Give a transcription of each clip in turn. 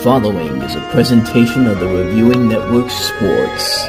following is a presentation of the Reviewing Network Sports.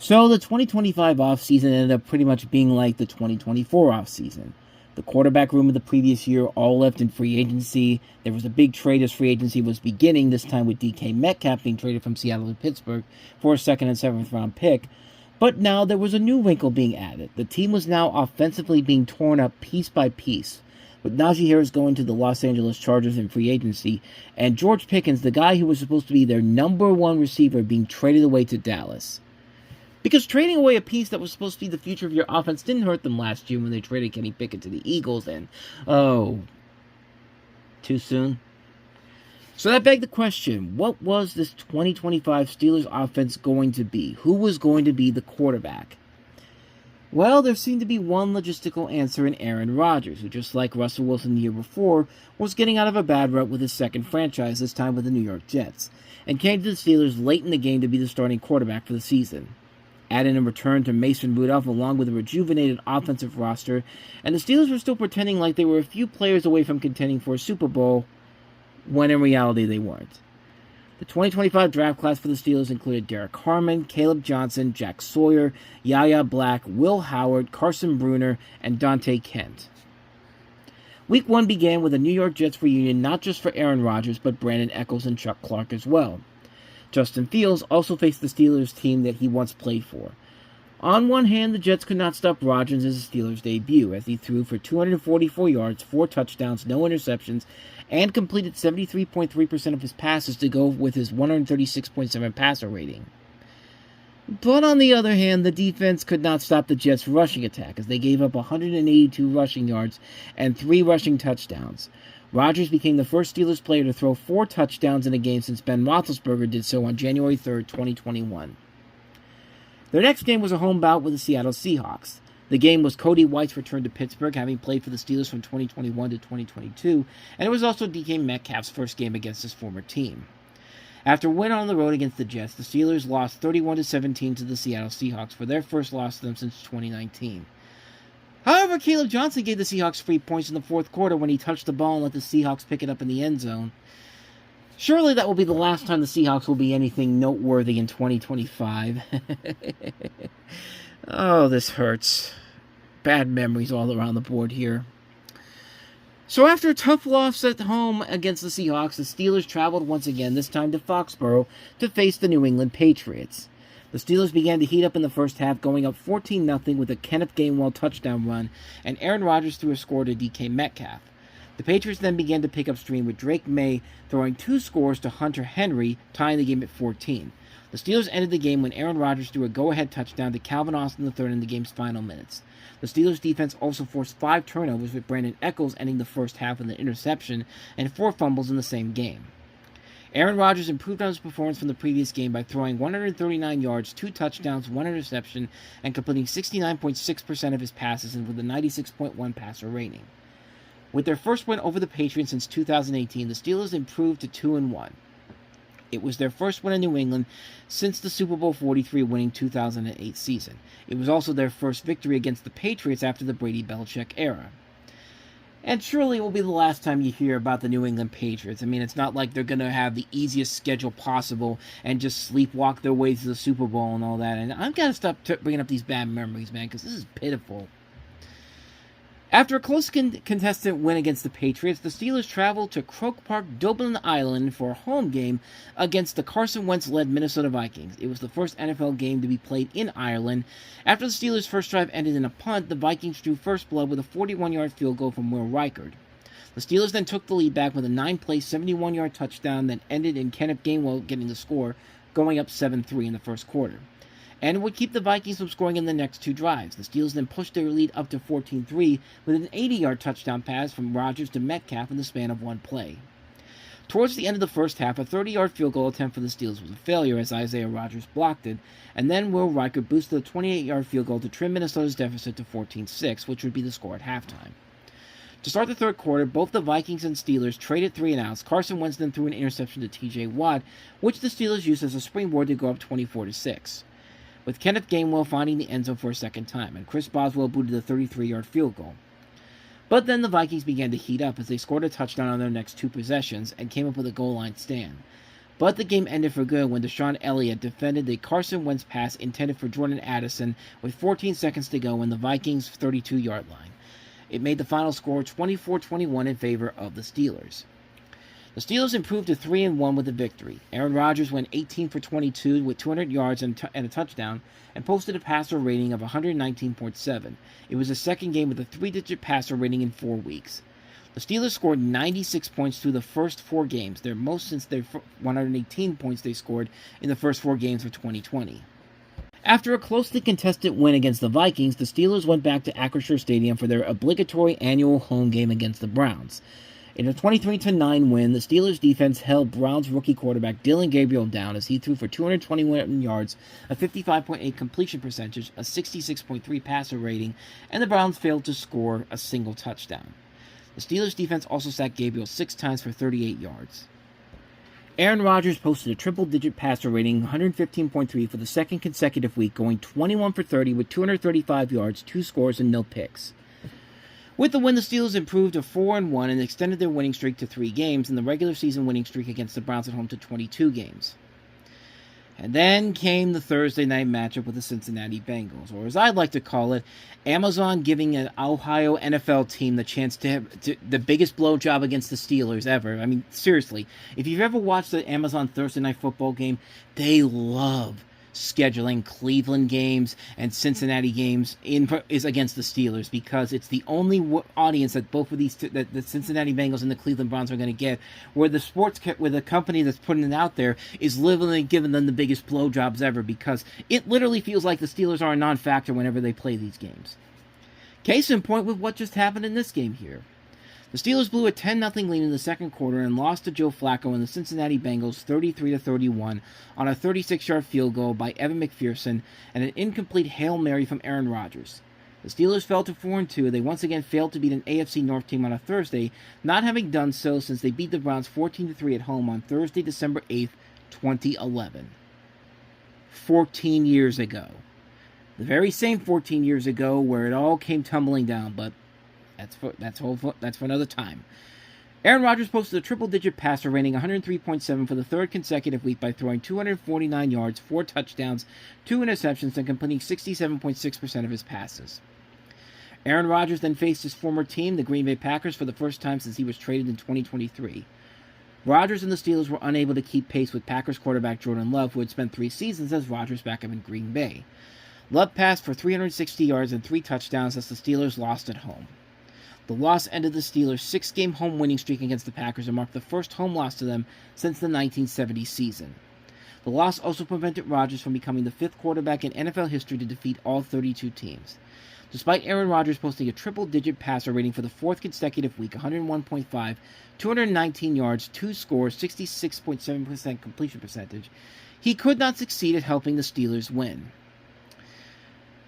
So the 2025 offseason ended up pretty much being like the 2024 offseason. The quarterback room of the previous year all left in free agency. There was a big trade as free agency was beginning, this time with DK Metcalf being traded from Seattle to Pittsburgh for a second and seventh round pick. But now there was a new wrinkle being added. The team was now offensively being torn up piece by piece, with Najee Harris going to the Los Angeles Chargers in free agency, and George Pickens, the guy who was supposed to be their number one receiver, being traded away to Dallas. Because trading away a piece that was supposed to be the future of your offense didn't hurt them last year when they traded Kenny Pickett to the Eagles, and, too soon? So that begged the question, what was this 2025 Steelers offense going to be? Who was going to be the quarterback? Well, there seemed to be one logistical answer in Aaron Rodgers, who, just like Russell Wilson the year before, was getting out of a bad rut with his second franchise, this time with the New York Jets, and came to the Steelers late in the game to be the starting quarterback for the season. Add in a return to Mason Rudolph along with a rejuvenated offensive roster, and the Steelers were still pretending like they were a few players away from contending for a Super Bowl, when in reality they weren't. The 2025 draft class for the Steelers included Derek Harmon, Caleb Johnson, Jack Sawyer, Yaya Black, Will Howard, Carson Bruner, and Dante Kent. Week 1 began with a New York Jets reunion not just for Aaron Rodgers, but Brandon Echols and Chuck Clark as well. Justin Fields also faced the Steelers team that he once played for. On one hand, the Jets could not stop Rodgers' Steelers debut, as he threw for 244 yards, 4 touchdowns, no interceptions, and completed 73.3% of his passes to go with his 136.7 passer rating. But on the other hand, the defense could not stop the Jets' rushing attack, as they gave up 182 rushing yards and 3 rushing touchdowns. Rodgers became the first Steelers player to throw 4 touchdowns in a game since Ben Roethlisberger did so on January 3rd, 2021. Their next game was a home bout with the Seattle Seahawks. The game was Cody White's return to Pittsburgh, having played for the Steelers from 2021 to 2022, and it was also DK Metcalf's first game against his former team. After a win on the road against the Jets, the Steelers lost 31-17 to the Seattle Seahawks for their first loss to them since 2019. However, Caleb Johnson gave the Seahawks free points in the fourth quarter when he touched the ball and let the Seahawks pick it up in the end zone. Surely that will be the last time the Seahawks will be anything noteworthy in 2025. Oh, this hurts. Bad memories all around the board here. So after a tough loss at home against the Seahawks, the Steelers traveled once again, this time to Foxborough, to face the New England Patriots. The Steelers began to heat up in the first half, going up 14-0 with a Kenneth Gainwell touchdown run, and Aaron Rodgers threw a score to DK Metcalf. The Patriots then began to pick up steam with Drake May throwing 2 scores to Hunter Henry, tying the game at 14. The Steelers ended the game when Aaron Rodgers threw a go-ahead touchdown to Calvin Austin III in the game's final minutes. The Steelers' defense also forced 5 turnovers, with Brandon Echols ending the first half with an interception and 4 fumbles in the same game. Aaron Rodgers improved on his performance from the previous game by throwing 139 yards, 2 touchdowns, 1 interception, and completing 69.6% of his passes and with a 96.1 passer rating. With their first win over the Patriots since 2018, the Steelers improved to 2-1. It was their first win in New England since the Super Bowl 43 winning 2008 season. It was also their first victory against the Patriots after the Brady-Belichick era. And surely it will be the last time you hear about the New England Patriots. I mean, it's not like they're going to have the easiest schedule possible and just sleepwalk their way to the Super Bowl and all that. And I've got to stop bringing up these bad memories, man, because this is pitiful. After a close contested win against the Patriots, the Steelers traveled to Croke Park, Dublin, Ireland for a home game against the Carson Wentz-led Minnesota Vikings. It was the first NFL game to be played in Ireland. After the Steelers' first drive ended in a punt, the Vikings drew first blood with a 41-yard field goal from Will Reichard. The Steelers then took the lead back with a 9-play, 71-yard touchdown that ended in Kenneth Gainwell getting the score, going up 7-3 in the first quarter. And it would keep the Vikings from scoring in the next two drives. The Steelers then pushed their lead up to 14-3 with an 80-yard touchdown pass from Rodgers to Metcalf in the span of one play. Towards the end of the first half, a 30-yard field goal attempt for the Steelers was a failure as Isaiah Rodgers blocked it, and then Will Reichert boosted a 28-yard field goal to trim Minnesota's deficit to 14-6, which would be the score at halftime. To start the third quarter, both the Vikings and Steelers traded 3-and-outs. Carson Wentz then threw an interception to T.J. Watt, which the Steelers used as a springboard to go up 24-6. With Kenneth Gainwell finding the end zone for a second time, and Chris Boswell booted a 33-yard field goal. But then the Vikings began to heat up as they scored a touchdown on their next two possessions and came up with a goal line stand. But the game ended for good when Deshaun Elliott defended the Carson Wentz pass intended for Jordan Addison with 14 seconds to go in the Vikings' 32-yard line. It made the final score 24-21 in favor of the Steelers. The Steelers improved to 3-1 with the victory. Aaron Rodgers went 18 for 22 with 200 yards and a touchdown and posted a passer rating of 119.7. It was the second game with a three-digit passer rating in 4 weeks. The Steelers scored 96 points through the first 4 games, their most since their 118 points they scored in the first 4 games of 2020. After a closely contested win against the Vikings, the Steelers went back to Acrisure Stadium for their obligatory annual home game against the Browns. In a 23-9 win, the Steelers' defense held Browns rookie quarterback Dillon Gabriel down as he threw for 221 yards, a 55.8 completion percentage, a 66.3 passer rating, and the Browns failed to score a single touchdown. The Steelers' defense also sacked Gabriel 6 times for 38 yards. Aaron Rodgers posted a triple-digit passer rating, 115.3, for the second consecutive week, going 21 for 30 with 235 yards, 2 scores, and no picks. With the win, the Steelers improved to 4-1 and extended their winning streak to 3 games, and the regular season winning streak against the Browns at home to 22 games. And then came the Thursday night matchup with the Cincinnati Bengals, or as I'd like to call it, Amazon giving an Ohio NFL team the chance to have the biggest blowjob against the Steelers ever. I mean, seriously, if you've ever watched the Amazon Thursday night football game, they love scheduling Cleveland games and Cincinnati games is against the Steelers because it's the only audience that both of these that the Cincinnati Bengals and the Cleveland Browns are going to get, where the company that's putting it out there is literally giving them the biggest blowjobs ever because it literally feels like the Steelers are a non-factor whenever they play these games. Case in point with what just happened in this game here. The Steelers blew a 10-0 lead in the second quarter and lost to Joe Flacco and the Cincinnati Bengals 33-31 on a 36-yard field goal by Evan McPherson and an incomplete Hail Mary from Aaron Rodgers. The Steelers fell to 4-2. They once again failed to beat an AFC North team on a Thursday, not having done so since they beat the Browns 14-3 at home on Thursday, December 8th, 2011. 14 years ago. The very same 14 years ago where it all came tumbling down, but that's for another time. Aaron Rodgers posted a triple-digit passer rating 103.7 for the third consecutive week by throwing 249 yards, 4 touchdowns, 2 interceptions, and completing 67.6% of his passes. Aaron Rodgers then faced his former team, the Green Bay Packers, for the first time since he was traded in 2023. Rodgers and the Steelers were unable to keep pace with Packers quarterback Jordan Love, who had spent 3 seasons as Rodgers' backup in Green Bay. Love passed for 360 yards and 3 touchdowns as the Steelers lost at home. The loss ended the Steelers' 6-game home winning streak against the Packers and marked the first home loss to them since the 1970 season. The loss also prevented Rodgers from becoming the 5th quarterback in NFL history to defeat all 32 teams. Despite Aaron Rodgers posting a triple-digit passer rating for the 4th consecutive week, 101.5, 219 yards, 2 scores, 66.7% completion percentage, he could not succeed at helping the Steelers win.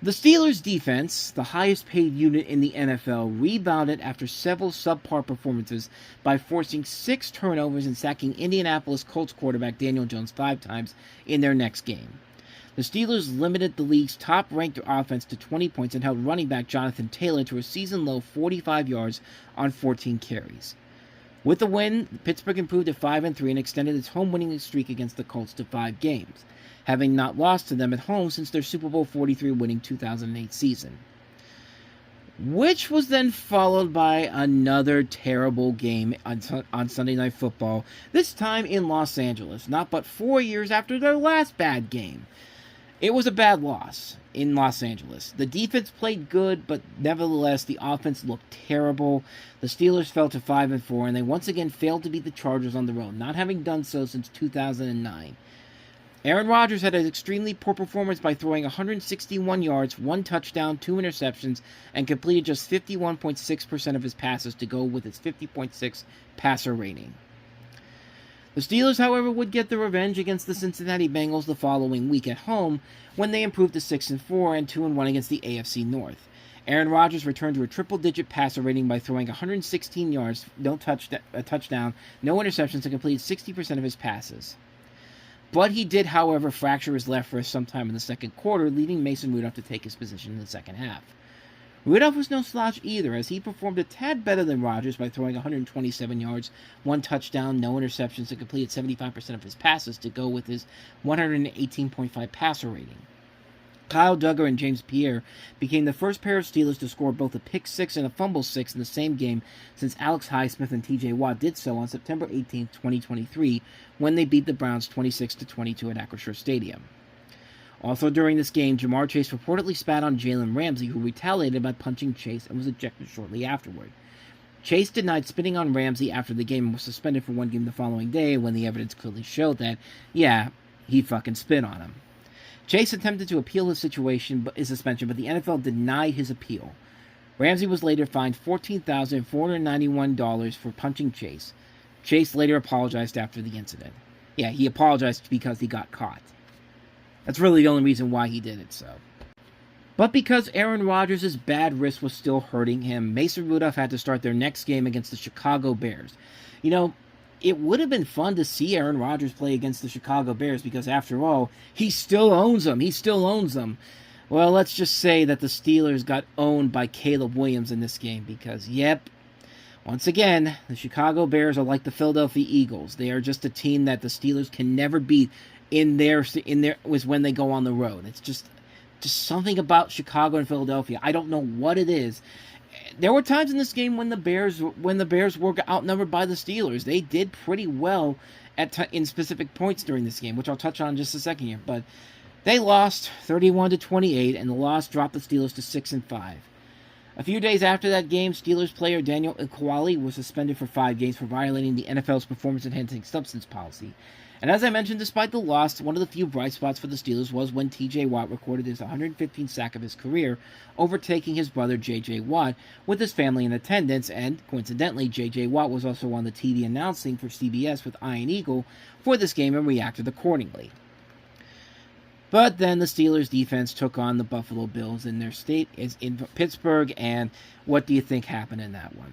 The Steelers' defense, the highest-paid unit in the NFL, rebounded after several subpar performances by forcing 6 turnovers and sacking Indianapolis Colts quarterback Daniel Jones 5 times in their next game. The Steelers limited the league's top-ranked offense to 20 points and held running back Jonathan Taylor to a season-low 45 yards on 14 carries. With the win, Pittsburgh improved to 5-3 and extended its home winning streak against the Colts to 5 games, having not lost to them at home since their Super Bowl 43 winning 2008 season. Which was then followed by another terrible game on Sunday Night Football, this time in Los Angeles, not but 4 years after their last bad game. It was a bad loss in Los Angeles. The defense played good, but nevertheless, the offense looked terrible. The Steelers fell to 5-4, and they once again failed to beat the Chargers on the road, not having done so since 2009. Aaron Rodgers had an extremely poor performance by throwing 161 yards, 1 touchdown, 2 interceptions, and completed just 51.6% of his passes to go with his 50.6 passer rating. The Steelers, however, would get their revenge against the Cincinnati Bengals the following week at home when they improved to 6-4 and 2-1 against the AFC North. Aaron Rodgers returned to a triple-digit passer rating by throwing 116 yards, a touchdown, no interceptions, and completed 60% of his passes. But he did, however, fracture his left wrist sometime in the second quarter, leaving Mason Rudolph to take his position in the second half. Rudolph was no slouch either, as he performed a tad better than Rodgers by throwing 127 yards, 1 touchdown, no interceptions, and completed 75% of his passes to go with his 118.5 passer rating. Kyle Duggar and James Pierre became the first pair of Steelers to score both a pick six and a fumble six in the same game since Alex Highsmith and TJ Watt did so on September 18, 2023, when they beat the Browns 26-22 at Acrisure Stadium. Also during this game, Jamar Chase reportedly spat on Jalen Ramsey, who retaliated by punching Chase and was ejected shortly afterward. Chase denied spitting on Ramsey after the game and was suspended for 1 game the following day when the evidence clearly showed that, yeah, he fucking spit on him. Chase attempted to appeal his suspension, but the NFL denied his appeal. Ramsey was later fined $14,491 for punching Chase. Chase later apologized after the incident. Yeah, he apologized because he got caught. That's really the only reason why he did it, so. But because Aaron Rodgers' bad wrist was still hurting him, Mason Rudolph had to start their next game against the Chicago Bears. You know, it would have been fun to see Aaron Rodgers play against the Chicago Bears because, after all, he still owns them. Well, let's just say that the Steelers got owned by Caleb Williams in this game because, yep, once again, the Chicago Bears are like the Philadelphia Eagles. They are just a team that the Steelers can never beat was when they go on the road. It's just something about Chicago and Philadelphia. I don't know what it is. There were times in this game when the Bears were outnumbered by the Steelers. They did pretty well in specific points during this game, which I'll touch on in just a second here. But they lost 31-28, and the loss dropped the Steelers to 6-5. A few days after that game, Steelers player Daniel Ikuali was suspended for 5 games for violating the NFL's performance-enhancing substance policy. And as I mentioned, despite the loss, one of the few bright spots for the Steelers was when TJ Watt recorded his 115th sack of his career, overtaking his brother JJ Watt with his family in attendance, and coincidentally, JJ Watt was also on the TV announcing for CBS with Iron Eagle for this game and reacted accordingly. But then the Steelers defense took on the Buffalo Bills in their state, in Pittsburgh, and what do you think happened in that one?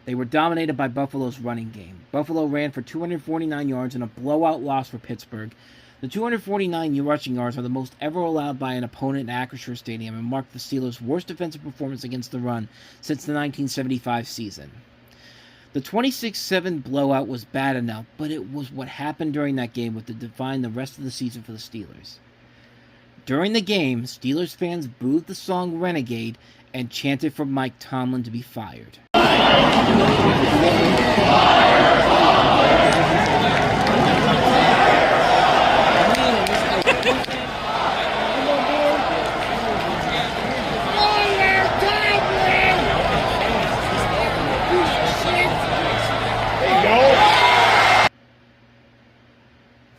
They were dominated by Buffalo's running game. Buffalo ran for 249 yards in a blowout loss for Pittsburgh. The 249 rushing yards are the most ever allowed by an opponent at Acrisure Stadium and marked the Steelers' worst defensive performance against the run since the 1975 season. The 26-7 blowout was bad enough, but it was what happened during that game that would define the rest of the season for the Steelers. During the game, Steelers fans booed the song Renegade and chanted for Mike Tomlin to be fired.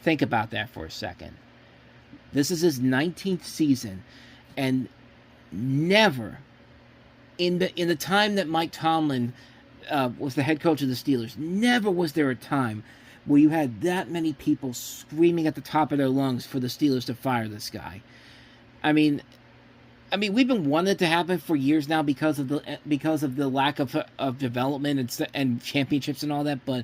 Think about that for a second. This is his 19th season, and never in the time that Mike Tomlin was the head coach of the Steelers, never was there a time where you had that many people screaming at the top of their lungs for the Steelers to fire this guy. I mean, we've been wanting it to happen for years now because of the lack of development and championships and all that. But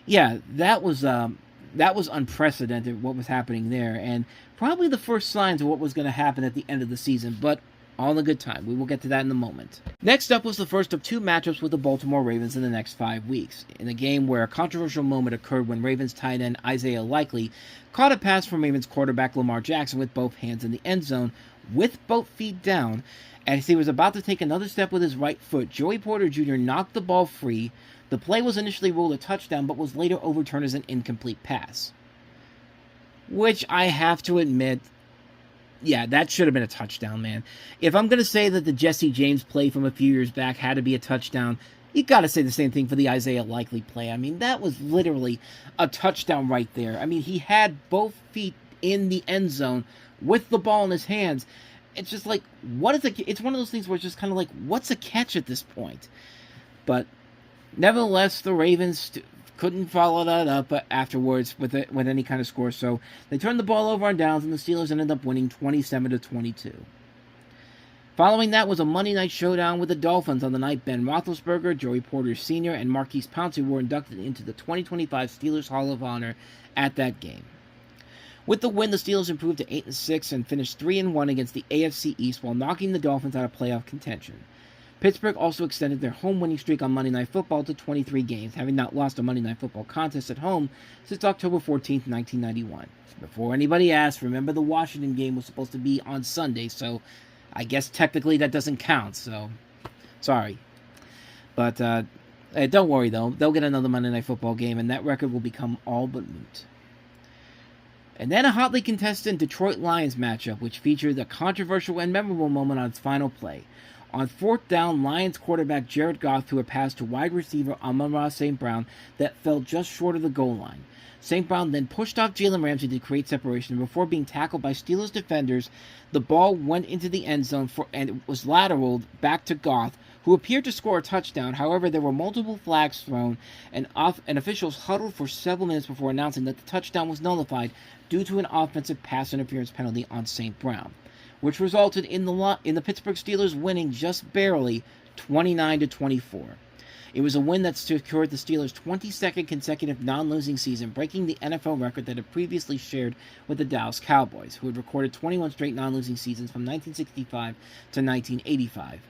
yeah, that was unprecedented what was happening there, and probably the first signs of what was going to happen at the end of the season. But all in a good time. We will get to that in a moment. Next up was the first of 2 matchups with the Baltimore Ravens in the next 5 weeks. In a game where a controversial moment occurred when Ravens tight end Isaiah Likely caught a pass from Ravens quarterback Lamar Jackson with both hands in the end zone, with both feet down. As he was about to take another step with his right foot, Joey Porter Jr. knocked the ball free. The play was initially ruled a touchdown, but was later overturned as an incomplete pass. Which I have to admit, Yeah, that should have been a touchdown, man. If I'm going to say that the Jesse James play from a few years back had to be a touchdown, you got to say the same thing for the Isaiah Likely play. I mean, that was literally a touchdown right there. I mean, he had both feet in the end zone with the ball in his hands. It's just like, it's one of those things where it's just kind of like, what's a catch at this point? But nevertheless, the Ravens couldn't follow that up afterwards with any kind of score. So they turned the ball over on downs, and the Steelers ended up winning 27-22. Following that was a Monday night showdown with the Dolphins on the night Ben Roethlisberger, Joey Porter Sr., and Marquise Pouncey were inducted into the 2025 Steelers Hall of Honor at that game. With the win, the Steelers improved to 8-6 and finished 3-1 against the AFC East while knocking the Dolphins out of playoff contention. Pittsburgh also extended their home winning streak on Monday Night Football to 23 games, having not lost a Monday Night Football contest at home since October 14, 1991. Before anybody asks, remember the Washington game was supposed to be on Sunday, so I guess technically that doesn't count, so sorry. But don't worry, though. They'll get another Monday Night Football game, and that record will become all but moot. And then a hotly contested Detroit Lions matchup, which featured a controversial and memorable moment on its final play. On fourth down, Lions quarterback Jared Goff threw a pass to wide receiver Amon-Ra St. Brown that fell just short of the goal line. St. Brown then pushed off Jalen Ramsey to create separation, and before being tackled by Steelers defenders, the ball went into the end zone and it was lateraled back to Goff, who appeared to score a touchdown. However, there were multiple flags thrown, and officials huddled for several minutes before announcing that the touchdown was nullified due to an offensive pass interference penalty on St. Brown, which resulted in the Pittsburgh Steelers winning just barely 29-24. It was a win that secured the Steelers' 22nd consecutive non-losing season, breaking the NFL record that had previously shared with the Dallas Cowboys, who had recorded 21 straight non-losing seasons from 1965 to 1985.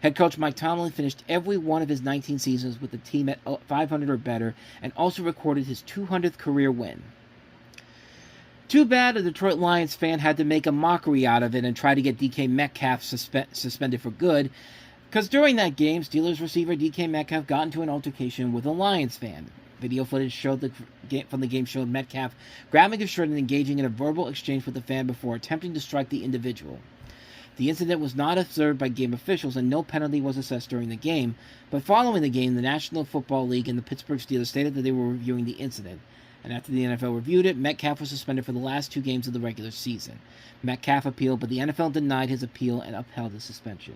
Head coach Mike Tomlin finished every one of his 19 seasons with the team at 500 or better, and also recorded his 200th career win. Too bad a Detroit Lions fan had to make a mockery out of it and try to get DK Metcalf suspended for good, because during that game, Steelers receiver DK Metcalf got into an altercation with a Lions fan. Video footage from the game showed Metcalf grabbing his shirt and engaging in a verbal exchange with the fan before attempting to strike the individual. The incident was not observed by game officials, and no penalty was assessed during the game, but following the game, the National Football League and the Pittsburgh Steelers stated that they were reviewing the incident. And after the NFL reviewed it, Metcalf was suspended for the last 2 games of the regular season. Metcalf appealed, but the NFL denied his appeal and upheld his suspension.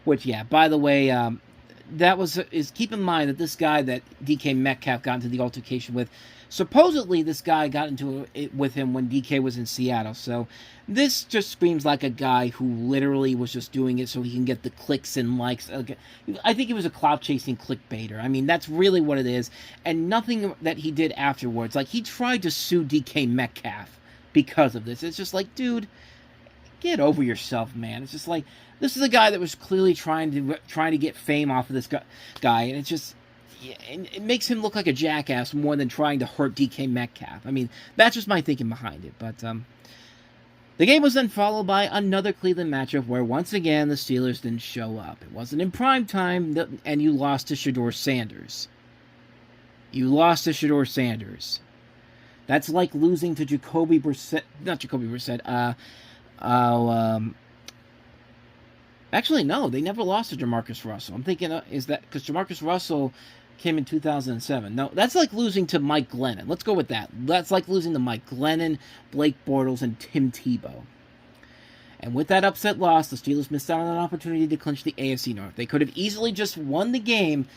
Which, yeah, by the way, keep in mind that this guy that DK Metcalf got into the altercation with, supposedly this guy got into it with him when DK was in Seattle. So this just screams like a guy who literally was just doing it so he can get the clicks and likes. I think he was a clout-chasing clickbaiter. I mean, that's really what it is. And nothing that he did afterwards. Like, he tried to sue DK Metcalf because of this. It's just like, dude, get over yourself, man. It's just like, this is a guy that was clearly trying to get fame off of this guy, and it's just, it makes him look like a jackass more than trying to hurt DK Metcalf. I mean, that's just my thinking behind it. But the game was then followed by another Cleveland matchup where once again the Steelers didn't show up. It wasn't in prime time, and you lost to Shedeur Sanders. That's like losing to Jacoby Brissett. Not Jacoby Brissett. Actually, no, they never lost to Jamarcus Russell. I'm thinking, is that because Jamarcus Russell came in 2007? No, that's like losing to Mike Glennon. Let's go with that. That's like losing to Mike Glennon, Blake Bortles, and Tim Tebow. And with that upset loss, the Steelers missed out on an opportunity to clinch the AFC North. They could have easily just won the game,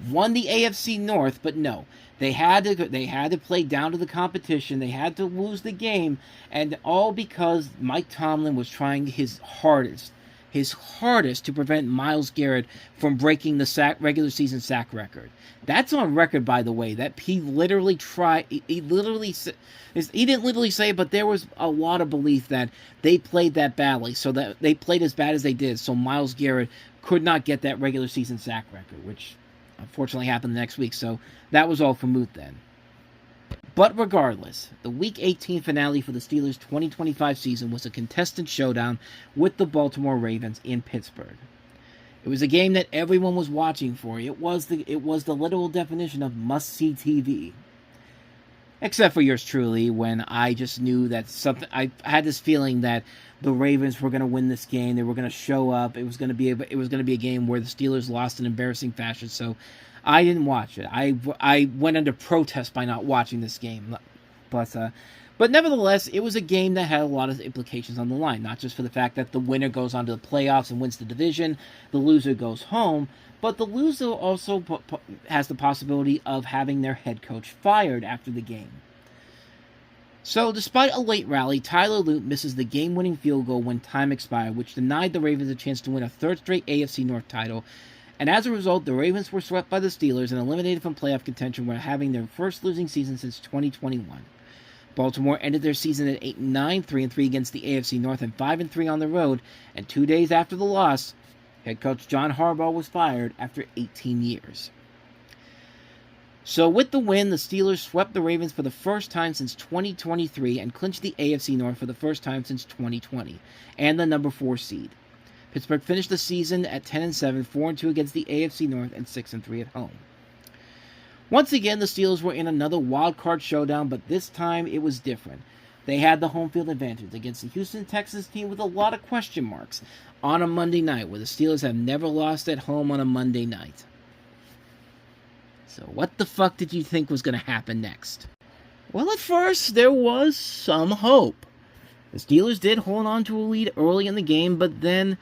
won the AFC North, but no. They had to play down to the competition. They had to lose the game, and all because Mike Tomlin was trying his hardest to prevent Myles Garrett from breaking the regular season sack record. That's on record, by the way. That he literally tried. He didn't literally say it, but there was a lot of belief that they played that badly, so that they played as bad as they did, so Myles Garrett could not get that regular season sack record, which unfortunately happened the next week. So that was all for moot then. But regardless, the Week 18 finale for the Steelers' 2025 season was a contested showdown with the Baltimore Ravens in Pittsburgh. It was a game that everyone was watching for. It was the literal definition of must-see TV. Except for yours truly, when I just knew that I had this feeling that the Ravens were going to win this game. They were going to show up. It was going to be a game where the Steelers lost in embarrassing fashion. So I didn't watch it. I went under protest by not watching this game. But nevertheless, it was a game that had a lot of implications on the line. Not just for the fact that the winner goes on to the playoffs and wins the division, the loser goes home, but the loser also has the possibility of having their head coach fired after the game. So, despite a late rally, Tyler Lute misses the game-winning field goal when time expired, which denied the Ravens a chance to win a third straight AFC North title. And as a result, the Ravens were swept by the Steelers and eliminated from playoff contention, while having their first losing season since 2021. Baltimore ended their season at 8-9, 3-3 against the AFC North, and 5-3 on the road. And 2 days after the loss, head coach John Harbaugh was fired after 18 years. So with the win, the Steelers swept the Ravens for the first time since 2023 and clinched the AFC North for the first time since 2020, and the number 4 seed. Pittsburgh finished the season at 10-7, 4-2 against the AFC North, and 6-3 at home. Once again, the Steelers were in another wild card showdown, but this time it was different. They had the home field advantage against the Houston Texans team with a lot of question marks on a Monday night, where the Steelers have never lost at home on a Monday night. So what the fuck did you think was going to happen next? Well, at first, there was some hope. The Steelers did hold on to a lead early in the game, but then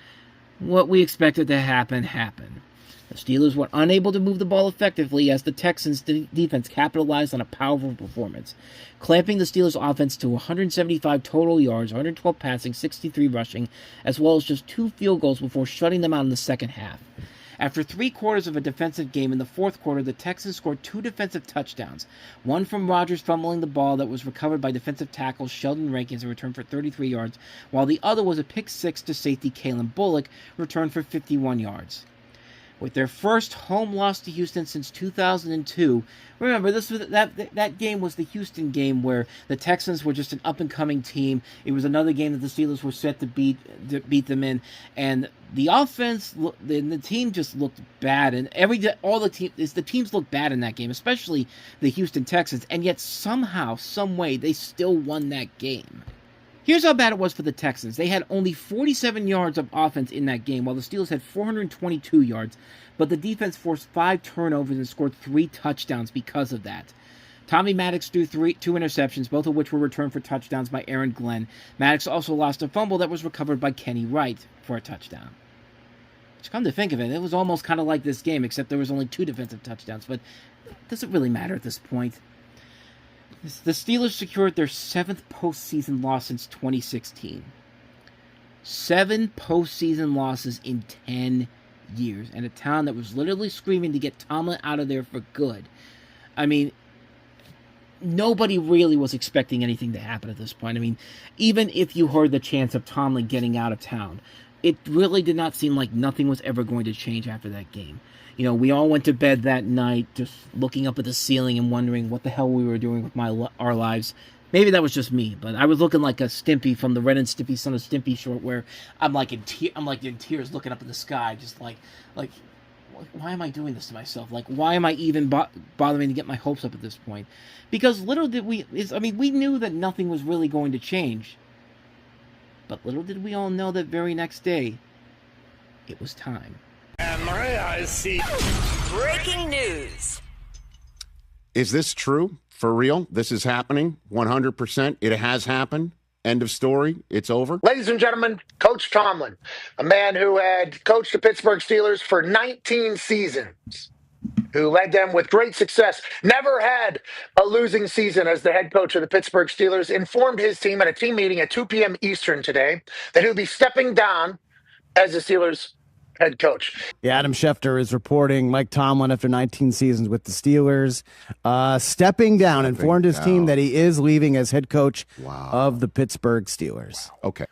what we expected to happen happened. The Steelers were unable to move the ball effectively as the Texans' defense capitalized on a powerful performance, clamping the Steelers' offense to 175 total yards, 112 passing, 63 rushing, as well as just 2 field goals before shutting them out in the second half. After 3 quarters of a defensive game in the fourth quarter, the Texans scored 2 defensive touchdowns, one from Rodgers fumbling the ball that was recovered by defensive tackle Sheldon Rankins and returned for 33 yards, while the other was a pick six to safety Kalen Bullock, returned for 51 yards. With their first home loss to Houston since 2002, remember that game was the Houston game where the Texans were just an up-and-coming team. It was another game that the Steelers were set to beat them in, and the offense, the team just looked bad, and the teams looked bad in that game, especially the Houston Texans, and yet somehow, some way, they still won that game. Here's how bad it was for the Texans. They had only 47 yards of offense in that game, while the Steelers had 422 yards, but the defense forced 5 turnovers and scored 3 touchdowns because of that. Tommy Maddox threw 2 interceptions, both of which were returned for touchdowns by Aaron Glenn. Maddox also lost a fumble that was recovered by Kenny Wright for a touchdown. Which, come to think of it, it was almost kind of like this game, except there was only 2 defensive touchdowns, but it doesn't really matter at this point. The Steelers secured their 7th postseason loss since 2016. 7 postseason losses in 10 years. And a town that was literally screaming to get Tomlin out of there for good. I mean, nobody really was expecting anything to happen at this point. I mean, even if you heard the chance of Tomlin getting out of town, it really did not seem like nothing was ever going to change after that game. You know, we all went to bed that night just looking up at the ceiling and wondering what the hell we were doing with our lives. Maybe that was just me, but I was looking like a Stimpy from the Ren and Stimpy Son of Stimpy short, where I'm like in tears looking up at the sky, just like, why am I doing this to myself? Like, why am I even bothering to get my hopes up at this point? Because little did we knew that nothing was really going to change. But little did we all know that very next day, it was time. And my eyes see. Breaking news. Is this true? For real? This is happening? 100%? It has happened? End of story? It's over? Ladies and gentlemen, Coach Tomlin, a man who had coached the Pittsburgh Steelers for 19 seasons, who led them with great success, never had a losing season as the head coach of the Pittsburgh Steelers, informed his team at a team meeting at 2 p.m. Eastern today that he'll be stepping down as the Steelers head coach. Yeah, Adam Schefter is reporting Mike Tomlin, after 19 seasons with the Steelers, stepping down, informed his team that he is leaving as head coach of the Pittsburgh Steelers. Wow. Okay.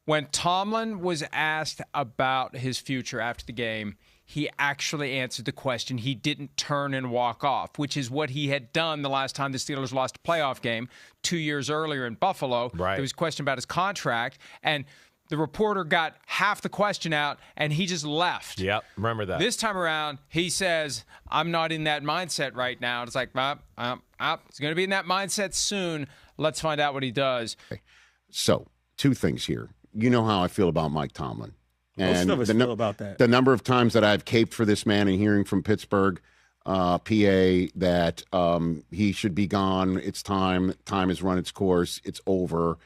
When Tomlin was asked about his future after the game, he actually answered the question. He didn't turn and walk off, which is what he had done the last time the Steelers lost a playoff game 2 years earlier in Buffalo. Right. There was a question about his contract, and the reporter got half the question out, and he just left. Yep, remember that. This time around, he says, I'm not in that mindset right now. It's like, I'm He's going to be in that mindset soon. Let's find out what he does. So, two things here. You know how I feel about Mike Tomlin. Most of us feel about that. The number of times that I've caped for this man and hearing from Pittsburgh, PA, that he should be gone. It's time. Time has run its course. It's over.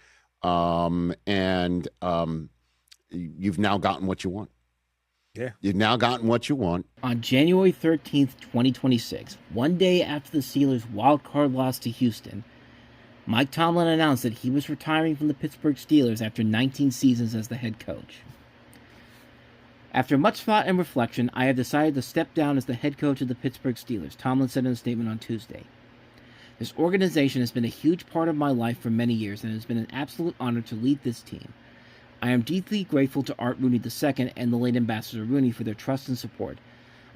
You've now gotten what you want. Yeah. You've now gotten what you want. On January 13th, 2026, one day after the Steelers' wild card loss to Houston, Mike Tomlin announced that he was retiring from the Pittsburgh Steelers after 19 seasons as the head coach. After much thought and reflection, I have decided to step down as the head coach of the Pittsburgh Steelers, Tomlin said in a statement on Tuesday. This organization has been a huge part of my life for many years, and it has been an absolute honor to lead this team. I am deeply grateful to Art Rooney II and the late Ambassador Rooney for their trust and support.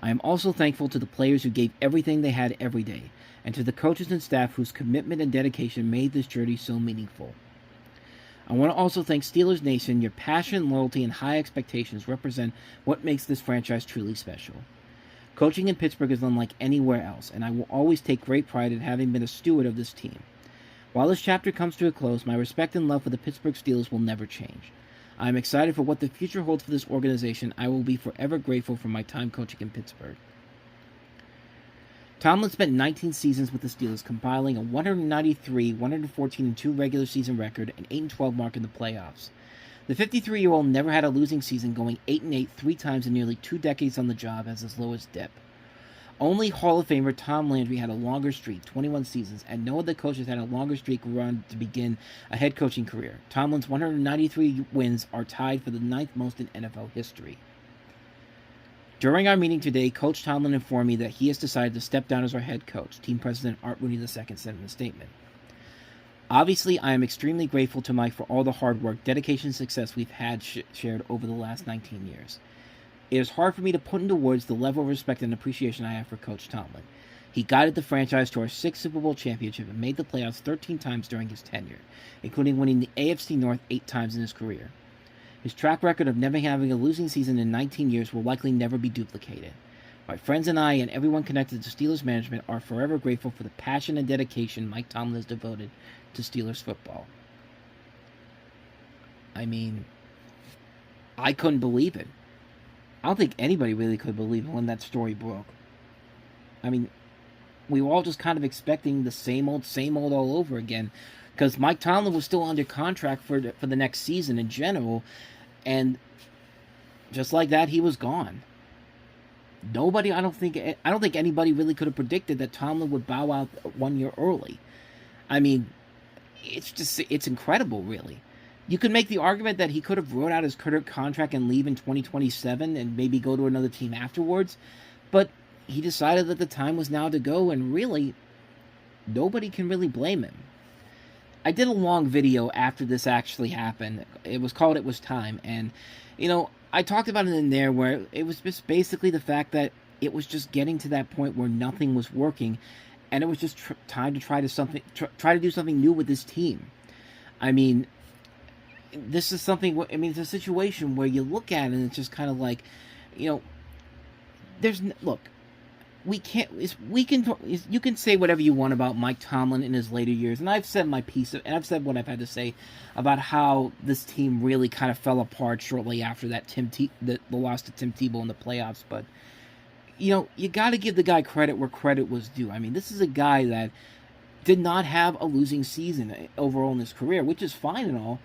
I am also thankful to the players who gave everything they had every day, and to the coaches and staff whose commitment and dedication made this journey so meaningful. I want to also thank Steelers Nation. Your passion, loyalty, and high expectations represent what makes this franchise truly special. Coaching in Pittsburgh is unlike anywhere else, and I will always take great pride in having been a steward of this team. While this chapter comes to a close, my respect and love for the Pittsburgh Steelers will never change. I am excited for what the future holds for this organization. I will be forever grateful for my time coaching in Pittsburgh. Tomlin spent 19 seasons with the Steelers, compiling a 193, 114-2 regular season record and 8-12 mark in the playoffs. The 53-year-old never had a losing season, going 8-8 three times in nearly 2 decades on the job as his lowest dip. Only Hall of Famer Tom Landry had a longer streak, 21 seasons, and no other coaches had a longer streak run to begin a head coaching career. Tomlin's 193 wins are tied for the 9th most in NFL history. During our meeting today, Coach Tomlin informed me that he has decided to step down as our head coach, Team President Art Rooney II said in a statement. Obviously, I am extremely grateful to Mike for all the hard work, dedication, and success we've had shared over the last 19 years. It is hard for me to put into words the level of respect and appreciation I have for Coach Tomlin. He guided the franchise to our 6th Super Bowl championship and made the playoffs 13 times during his tenure, including winning the AFC North 8 times in his career. His track record of never having a losing season in 19 years will likely never be duplicated. My friends and I and everyone connected to Steelers management are forever grateful for the passion and dedication Mike Tomlin has devoted to Steelers football. I mean, I couldn't believe it. I don't think anybody really could believe it when that story broke. I mean, we were all just kind of expecting the same old all over again, because Mike Tomlin was still under contract for the next season in general, and just like that, he was gone. I don't think anybody really could have predicted that Tomlin would bow out 1 year early. I mean, it's incredible, really. You could make the argument that he could have wrote out his current contract and leave in 2027 and maybe go to another team afterwards, but he decided that the time was now to go, and really, nobody can really blame him. I did a long video after this actually happened. It was called It Was Time, and, I talked about it in there where it was just basically the fact that it was just getting to that point where nothing was working, and it was just time to try to do something new with this team. I mean, this is something. I mean, it's a situation where you look at it and it's just kind of like, you can say whatever you want about Mike Tomlin in his later years, and I've said my piece, and I've said what I've had to say about how this team really kind of fell apart shortly after that the loss to Tim Tebow in the playoffs. But you got to give the guy credit where credit was due. I mean, this is a guy that did not have a losing season overall in his career, which is fine and all.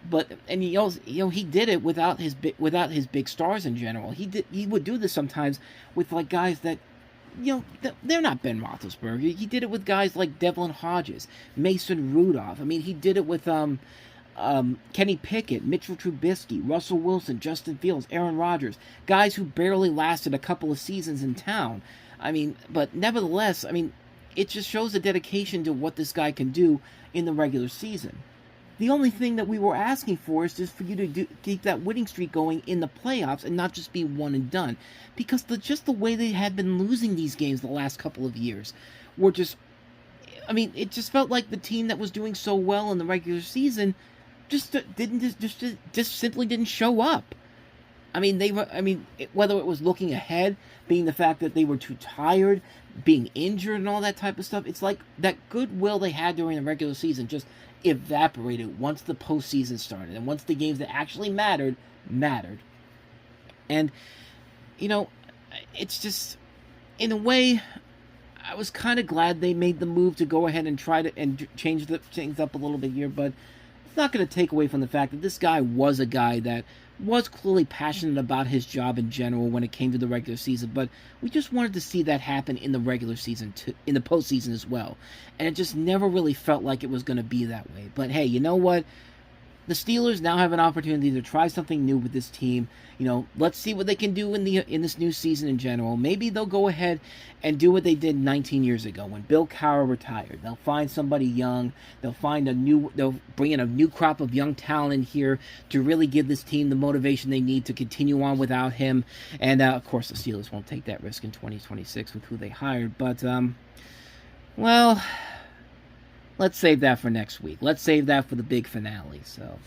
But he did it without his big stars in general. He would do this sometimes with like guys that, they're not Ben Roethlisberger. He did it with guys like Devlin Hodges, Mason Rudolph. I mean, he did it with Kenny Pickett, Mitchell Trubisky, Russell Wilson, Justin Fields, Aaron Rodgers, guys who barely lasted a couple of seasons in town. I mean, but nevertheless, I mean, it just shows the dedication to what this guy can do in the regular season. The only thing that we were asking for is just for you to keep that winning streak going in the playoffs and not just be one and done. Because just the way they had been losing these games the last couple of years were just... I mean, it just felt like the team that was doing so well in the regular season just simply didn't show up. I mean, whether it was looking ahead, being the fact that they were too tired, being injured and all that type of stuff, it's like that goodwill they had during the regular season just evaporated once the postseason started and once the games that actually mattered. And, it's just, in a way, I was kind of glad they made the move to go ahead and try to and change things up a little bit here, but it's not going to take away from the fact that this guy was a guy that was clearly passionate about his job in general when it came to the regular season, but we just wanted to see that happen in the regular season, in the postseason as well. And it just never really felt like it was going to be that way. But hey, you know what? The Steelers now have an opportunity to try something new with this team. Let's see what they can do in this new season in general. Maybe they'll go ahead and do what they did 19 years ago when Bill Cowher retired. They'll find somebody young. They'll bring in a new crop of young talent in here to really give this team the motivation they need to continue on without him. And of course, the Steelers won't take that risk in 2026 with who they hired. But well, let's save that for next week. Let's save that for the big finale. So.